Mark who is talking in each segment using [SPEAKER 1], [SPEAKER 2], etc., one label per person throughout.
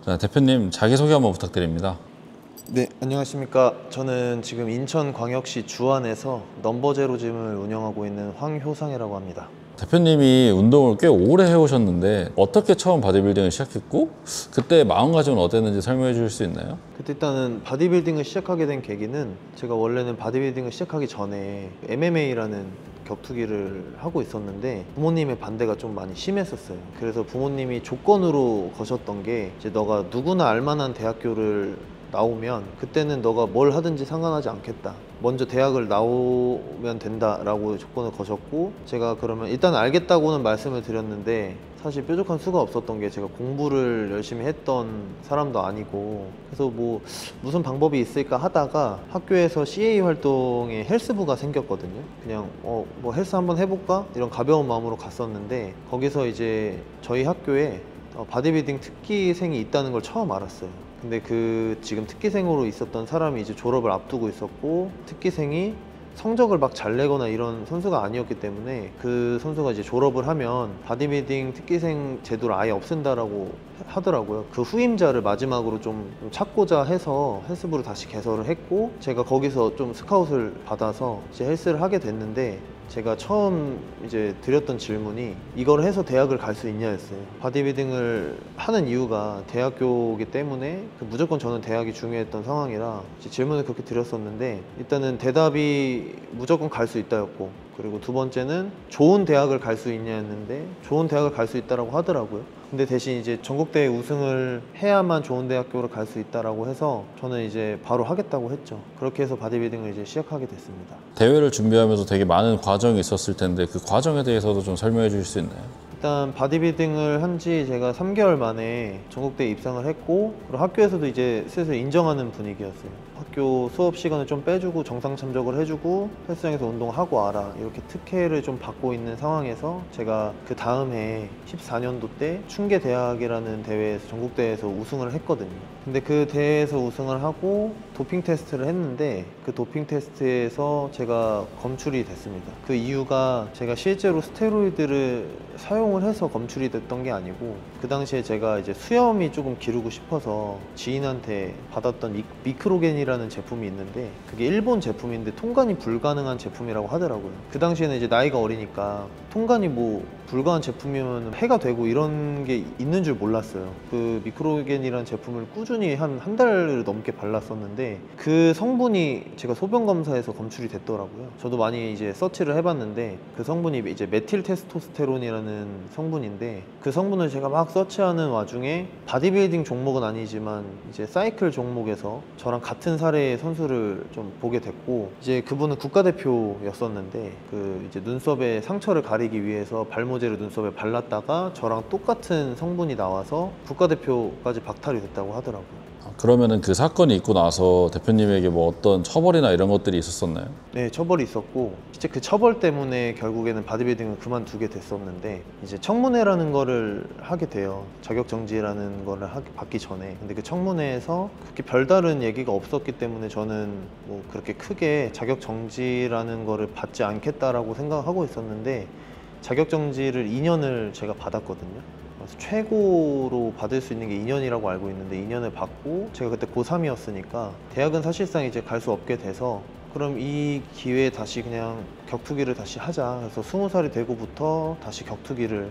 [SPEAKER 1] 자, 대표님 자기소개 한번 부탁드립니다.
[SPEAKER 2] 네, 안녕하십니까. 저는 지금 인천광역시 주안에서 넘버제로짐을 운영하고 있는 황효상이라고 합니다.
[SPEAKER 1] 대표님이 운동을 꽤 오래 해오셨는데 어떻게 처음 바디빌딩을 시작했고 그때 마음가짐은 어땠는지 설명해 주실 수 있나요?
[SPEAKER 2] 그때 일단은 바디빌딩을 시작하게 된 계기는 제가 원래는 바디빌딩을 시작하기 전에 MMA라는 격투기를 하고 있었는데 부모님의 반대가 좀 많이 심했었어요. 그래서 부모님이 조건으로 거셨던 게 이제 너가 누구나 알만한 대학교를 나오면 그때는 너가 뭘 하든지 상관하지 않겠다, 먼저 대학을 나오면 된다라고 조건을 거셨고, 제가 그러면 일단 알겠다고는 말씀을 드렸는데 사실 뾰족한 수가 없었던 게 제가 공부를 열심히 했던 사람도 아니고, 그래서 뭐 무슨 방법이 있을까 하다가 학교에서 CA 활동에 헬스부가 생겼거든요. 그냥 뭐 헬스 한번 해볼까 이런 가벼운 마음으로 갔었는데, 거기서 이제 저희 학교에 바디빌딩 특기생이 있다는 걸 처음 알았어요. 근데 그 지금 특기생으로 있었던 사람이 이제 졸업을 앞두고 있었고, 특기생이 성적을 막 잘 내거나 이런 선수가 아니었기 때문에 그 선수가 이제 졸업을 하면 바디빌딩 특기생 제도를 아예 없앤다라고 하더라고요. 그 후임자를 마지막으로 좀 찾고자 해서 헬스부를 다시 개설을 했고, 제가 거기서 좀 스카웃을 받아서 이제 헬스를 하게 됐는데, 제가 처음 이제 드렸던 질문이 이걸 해서 대학을 갈 수 있냐였어요. 바디빌딩을 하는 이유가 대학교이기 때문에 무조건 저는 대학이 중요했던 상황이라 이제 질문을 그렇게 드렸었는데, 일단은 대답이 무조건 갈 수 있다였고, 그리고 두 번째는 좋은 대학을 갈 수 있냐였는데 좋은 대학을 갈 수 있다라고 하더라고요. 근데 대신 이제 전국대회 우승을 해야만 좋은 대학교를 갈 수 있다라고 해서 저는 이제 바로 하겠다고 했죠. 그렇게 해서 바디빌딩을 이제 시작하게 됐습니다.
[SPEAKER 1] 대회를 준비하면서 되게 많은 과정이 있었을 텐데 그 과정에 대해서도 좀 설명해 주실 수 있나요?
[SPEAKER 2] 일단 바디빌딩을 한 지 제가 3개월 만에 전국대회 입상을 했고, 그리고 학교에서도 이제 슬슬 인정하는 분위기였어요. 학교 수업 시간을 좀 빼주고 정상 참석을 해주고 헬스장에서 운동하고 와라, 이렇게 특혜를 좀 받고 있는 상황에서 제가 그 다음 해 14년도 때 충계대학이라는 대회에서 전국대회에서 우승을 했거든요. 근데 그 대회에서 우승을 하고 도핑 테스트를 했는데 그 도핑 테스트에서 제가 검출이 됐습니다. 그 이유가 제가 실제로 스테로이드를 사용을 해서 검출이 됐던 게 아니고, 그 당시에 제가 이제 수염이 조금 기르고 싶어서 지인한테 받았던 미크로겐이라는 제품이 있는데, 그게 일본 제품인데 통관이 불가능한 제품이라고 하더라고요. 그 당시에는 이제 나이가 어리니까 통관이 뭐 불가한 제품이면 해가 되고 이런 게 있는 줄 몰랐어요. 그 미크로겐이라는 제품을 꾸준히 한 달을 넘게 발랐었는데 그 성분이 제가 소변 검사에서 검출이 됐더라고요. 저도 많이 이제 서치를 해봤는데 그 성분이 이제 메틸 테스토스테론이라는 성분인데, 그 성분을 제가 막 서치하는 와중에 바디빌딩 종목은 아니지만 이제 사이클 종목에서 저랑 같은 사례의 선수를 좀 보게 됐고, 이제 그분은 국가대표였었는데 그 이제 눈썹에 상처를 가리기 위해서 발모제를 눈썹에 발랐다가 저랑 똑같은 성분이 나와서 국가대표까지 박탈이 됐다고 하더라고요.
[SPEAKER 1] 그러면은 그 사건이 있고 나서 대표님에게 뭐 어떤 처벌이나 이런 것들이 있었었나요?
[SPEAKER 2] 네, 처벌이 있었고, 진짜 그 처벌 때문에 결국에는 바디빌딩을 그만두게 됐었는데, 이제 청문회라는 거를 하게 돼요. 자격정지라는 거를 받기 전에. 근데 그 청문회에서 그렇게 별다른 얘기가 없었기 때문에 저는 뭐 그렇게 크게 자격정지라는 거를 받지 않겠다라고 생각하고 있었는데, 자격정지를 2년을 제가 받았거든요. 그래서 최고로 받을 수 있는 게 2년이라고 알고 있는데 2년을 받고, 제가 그때 고3이었으니까 대학은 사실상 이제 갈 수 없게 돼서 그럼 이 기회에 다시 그냥 격투기를 다시 하자, 그래서 20살이 되고부터 다시 격투기를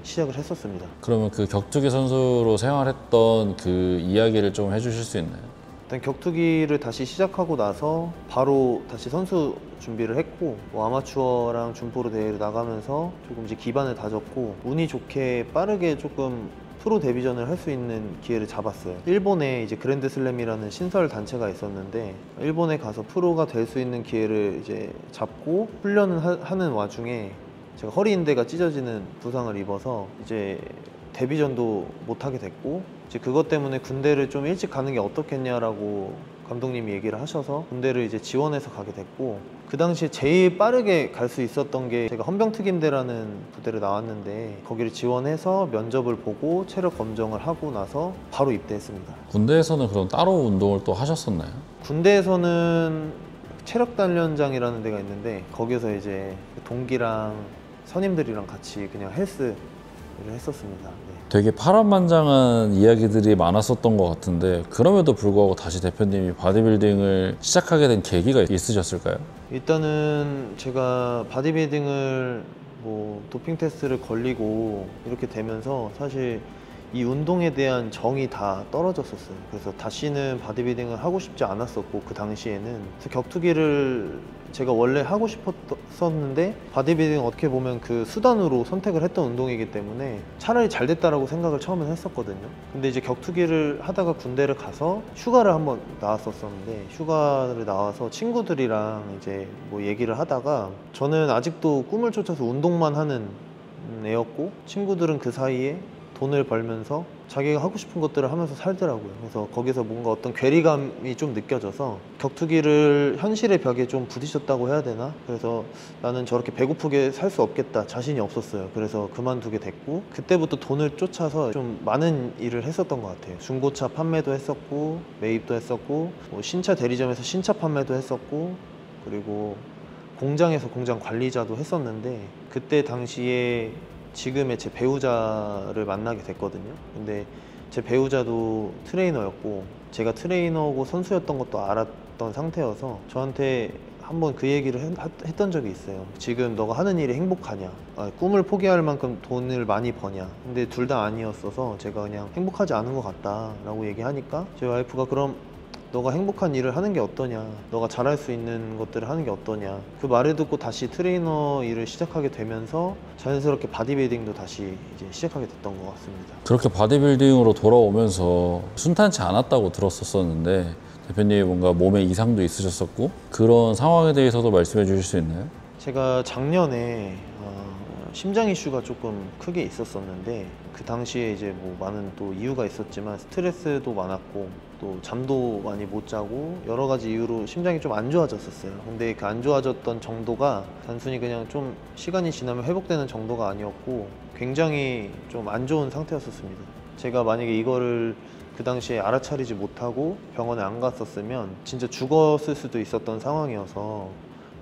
[SPEAKER 2] 시작을 했었습니다.
[SPEAKER 1] 그러면 그 격투기 선수로 생활했던 그 이야기를 좀 해주실 수 있나요?
[SPEAKER 2] 일단 격투기를 다시 시작하고 나서 바로 다시 선수 준비를 했고, 뭐 아마추어랑 준프로 대회를 나가면서 조금 이제 기반을 다졌고, 운이 좋게 빠르게 조금 프로 데뷔전을 할 수 있는 기회를 잡았어요. 일본에 이제 그랜드슬램이라는 신설 단체가 있었는데 일본에 가서 프로가 될 수 있는 기회를 이제 잡고 훈련을 하는 와중에 제가 허리인대가 찢어지는 부상을 입어서 이제 데뷔전도 못하게 됐고, 이제 그것 때문에 군대를 좀 일찍 가는 게 어떻겠냐라고 감독님이 얘기를 하셔서 군대를 이제 지원해서 가게 됐고, 그 당시에 제일 빠르게 갈 수 있었던 게 제가 헌병특임대라는 부대를 나왔는데 거기를 지원해서 면접을 보고 체력 검정을 하고 나서 바로 입대했습니다.
[SPEAKER 1] 군대에서는 그럼 따로 운동을 또 하셨었나요?
[SPEAKER 2] 군대에서는 체력단련장이라는 데가 있는데 거기서 이제 동기랑 선임들이랑 같이 그냥 헬스를 했었습니다. 네.
[SPEAKER 1] 되게 파란만장한 이야기들이 많았었던 것 같은데 그럼에도 불구하고 다시 대표님이 바디빌딩을 시작하게 된 계기가 있으셨을까요?
[SPEAKER 2] 일단은 제가 바디빌딩을 뭐 도핑 테스트를 걸리고 이렇게 되면서 사실 이 운동에 대한 정이 다 떨어졌었어요. 그래서 다시는 바디빌딩을 하고 싶지 않았었고, 그 당시에는 그래서 격투기를 제가 원래 하고 싶었었는데 바디빌딩 어떻게 보면 그 수단으로 선택을 했던 운동이기 때문에 차라리 잘 됐다라고 생각을 처음엔 했었거든요. 근데 이제 격투기를 하다가 군대를 가서 휴가를 한번 나왔었는데, 휴가를 나와서 친구들이랑 이제 뭐 얘기를 하다가, 저는 아직도 꿈을 쫓아서 운동만 하는 애였고 친구들은 그 사이에 돈을 벌면서 자기가 하고 싶은 것들을 하면서 살더라고요. 그래서 거기서 뭔가 어떤 괴리감이 좀 느껴져서 격투기를 현실의 벽에 좀 부딪혔다고 해야 되나? 그래서 나는 저렇게 배고프게 살 수 없겠다, 자신이 없었어요. 그래서 그만두게 됐고, 그때부터 돈을 쫓아서 좀 많은 일을 했었던 것 같아요. 중고차 판매도 했었고, 매입도 했었고, 뭐 신차 대리점에서 신차 판매도 했었고, 그리고 공장에서 공장 관리자도 했었는데, 그때 당시에 지금의 제 배우자를 만나게 됐거든요. 근데 제 배우자도 트레이너였고 제가 트레이너고 선수였던 것도 알았던 상태여서 저한테 한번 그 얘기를 했던 적이 있어요. 지금 너가 하는 일이 행복하냐? 꿈을 포기할 만큼 돈을 많이 버냐? 근데 둘 다 아니었어서 제가 그냥 행복하지 않은 것 같다 라고 얘기하니까, 제 와이프가 그럼 너가 행복한 일을 하는 게 어떠냐, 너가 잘할 수 있는 것들을 하는 게 어떠냐, 그 말을 듣고 다시 트레이너 일을 시작하게 되면서 자연스럽게 바디빌딩도 다시 이제 시작하게 됐던 것 같습니다.
[SPEAKER 1] 그렇게 바디빌딩으로 돌아오면서 순탄치 않았다고 들었었는데 대표님이 뭔가 몸에 이상도 있으셨었고 그런 상황에 대해서도 말씀해 주실 수 있나요?
[SPEAKER 2] 제가 작년에 심장 이슈가 조금 크게 있었었는데, 그 당시에 이제 뭐 많은 또 이유가 있었지만 스트레스도 많았고 또 잠도 많이 못 자고 여러 가지 이유로 심장이 좀 안 좋아졌었어요. 근데 그 안 좋아졌던 정도가 단순히 그냥 좀 시간이 지나면 회복되는 정도가 아니었고 굉장히 좀 안 좋은 상태였었습니다. 제가 만약에 이거를 그 당시에 알아차리지 못하고 병원에 안 갔었으면 진짜 죽었을 수도 있었던 상황이어서,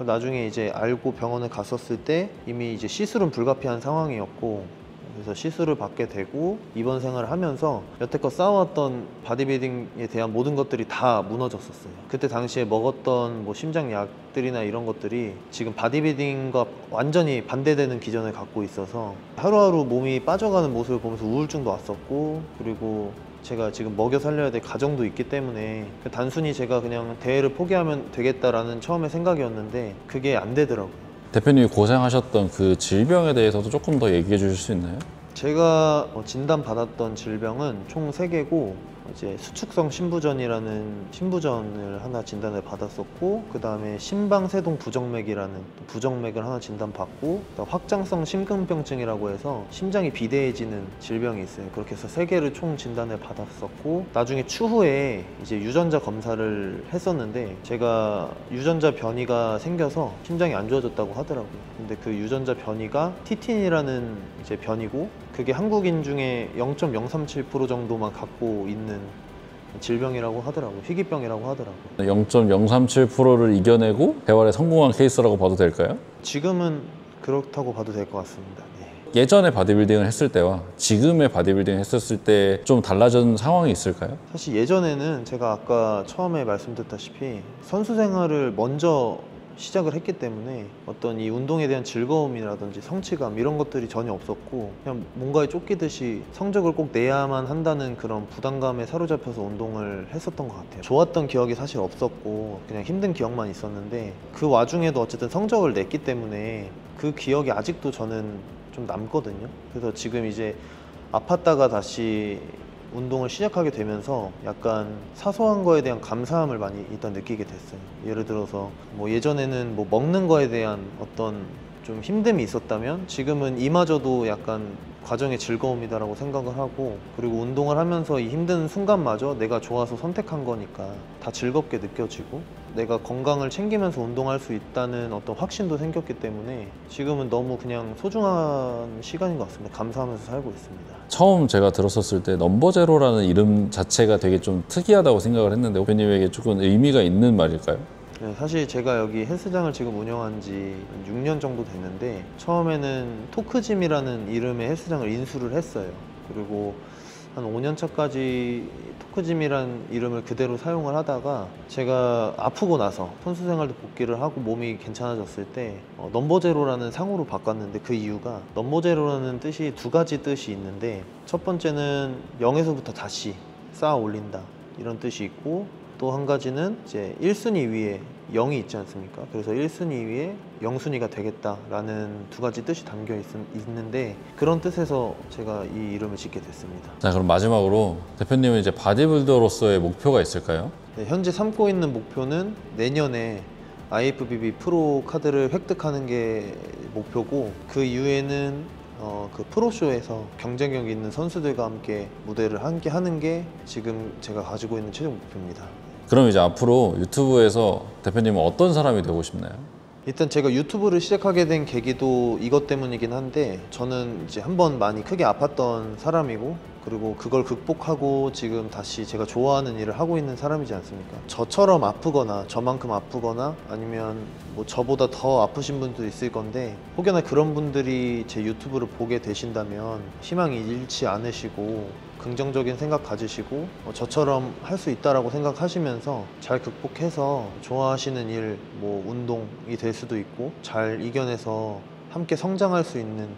[SPEAKER 2] 나중에 이제 알고 병원에 갔었을 때 이미 이제 시술은 불가피한 상황이었고, 그래서 시술을 받게 되고 입원 생활을 하면서 여태껏 쌓아왔던 바디빌딩에 대한 모든 것들이 다 무너졌었어요. 그때 당시에 먹었던 뭐 심장 약들이나 이런 것들이 지금 바디빌딩과 완전히 반대되는 기전을 갖고 있어서 하루하루 몸이 빠져가는 모습을 보면서 우울증도 왔었고, 그리고 제가 지금 먹여 살려야 될 가정도 있기 때문에 단순히 제가 그냥 대회를 포기하면 되겠다라는 처음에 생각이었는데 그게 안 되더라고요.
[SPEAKER 1] 대표님이 고생하셨던 그 질병에 대해서도 조금 더 얘기해 주실 수 있나요?
[SPEAKER 2] 제가 진단받았던 질병은 총 3개고, 이제 수축성 신부전이라는 신부전을 하나 진단을 받았었고, 그 다음에 심방세동 부정맥이라는 또 부정맥을 하나 진단받고, 확장성 심근병증이라고 해서 심장이 비대해지는 질병이 있어요. 그렇게 해서 3개를 총 진단을 받았었고, 나중에 추후에 이제 유전자 검사를 했었는데 제가 유전자 변이가 생겨서 심장이 안 좋아졌다고 하더라고요. 근데 그 유전자 변이가 티틴이라는 이제 변이고, 그게 한국인 중에 0.037% 정도만 갖고 있는 질병이라고 하더라고요. 희귀병이라고 하더라고요.
[SPEAKER 1] 0.037%를 이겨내고 재활에 성공한 케이스라고 봐도 될까요?
[SPEAKER 2] 지금은 그렇다고 봐도 될 것 같습니다. 네.
[SPEAKER 1] 예전에 바디빌딩을 했을 때와 지금의 바디빌딩을 했었을 때 좀 달라진 상황이 있을까요?
[SPEAKER 2] 사실 예전에는 제가 아까 처음에 말씀드렸다시피 선수 생활을 먼저 시작을 했기 때문에 어떤 이 운동에 대한 즐거움이라든지 성취감 이런 것들이 전혀 없었고, 그냥 뭔가에 쫓기듯이 성적을 꼭 내야만 한다는 그런 부담감에 사로잡혀서 운동을 했었던 것 같아요. 좋았던 기억이 사실 없었고 그냥 힘든 기억만 있었는데, 그 와중에도 어쨌든 성적을 냈기 때문에 그 기억이 아직도 저는 좀 남거든요. 그래서 지금 이제 아팠다가 다시 운동을 시작하게 되면서 약간 사소한 거에 대한 감사함을 많이 일단 느끼게 됐어요. 예를 들어서 뭐 예전에는 뭐 먹는 거에 대한 어떤 좀 힘듦이 있었다면 지금은 이마저도 약간 과정의 즐거움이다라고 생각을 하고, 그리고 운동을 하면서 이 힘든 순간마저 내가 좋아서 선택한 거니까 다 즐겁게 느껴지고 내가 건강을 챙기면서 운동할 수 있다는 어떤 확신도 생겼기 때문에 지금은 너무 그냥 소중한 시간인 것 같습니다. 감사하면서 살고 있습니다.
[SPEAKER 1] 처음 제가 들었었을 때 넘버제로라는 이름 자체가 되게 좀 특이하다고 생각을 했는데 대표님에게 조금 의미가 있는 말일까요?
[SPEAKER 2] 네, 사실 제가 여기 헬스장을 지금 운영한 지 6년 정도 됐는데 처음에는 토크짐이라는 이름의 헬스장을 인수를 했어요. 그리고 한 5년 차까지 토크짐이란 이름을 그대로 사용을 하다가 제가 아프고 나서 선수 생활도 복귀를 하고 몸이 괜찮아졌을 때 넘버제로라는 상호로 바꿨는데, 그 이유가 넘버제로라는 뜻이 두 가지 뜻이 있는데, 첫 번째는 0에서부터 다시 쌓아 올린다 이런 뜻이 있고, 또 한 가지는 이제 1순위 위에 0이 있지 않습니까? 그래서 1순위 위에 0순위가 되겠다라는 두 가지 뜻이 담겨 있는데, 그런 뜻에서 제가 이 이름을 짓게 됐습니다.
[SPEAKER 1] 자, 그럼 마지막으로 대표님은 이제 바디빌더로서의 목표가 있을까요?
[SPEAKER 2] 네, 현재 삼고 있는 목표는 내년에 IFBB 프로 카드를 획득하는 게 목표고, 그 이후에는 그 프로쇼에서 경쟁력 있는 선수들과 함께 무대를 함께 하는 게 지금 제가 가지고 있는 최종 목표입니다.
[SPEAKER 1] 그럼 이제 앞으로 유튜브에서 대표님은 어떤 사람이 되고 싶나요?
[SPEAKER 2] 일단 제가 유튜브를 시작하게 된 계기도 이것 때문이긴 한데, 저는 이제 한번 많이 크게 아팠던 사람이고, 그리고 그걸 극복하고 지금 다시 제가 좋아하는 일을 하고 있는 사람이지 않습니까? 저처럼 아프거나 저만큼 아프거나 아니면 뭐 저보다 더 아프신 분도 있을 건데, 혹여나 그런 분들이 제 유튜브를 보게 되신다면 희망이 잃지 않으시고 긍정적인 생각 가지시고 저처럼 할 수 있다라고 생각하시면서 잘 극복해서 좋아하시는 일, 뭐 운동이 될 수도 있고 잘 이겨내서 함께 성장할 수 있는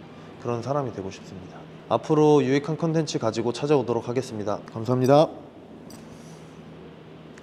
[SPEAKER 2] 그런 사람이 되고 싶습니다. 앞으로 유익한 컨텐츠 가지고 찾아오도록 하겠습니다. 감사합니다.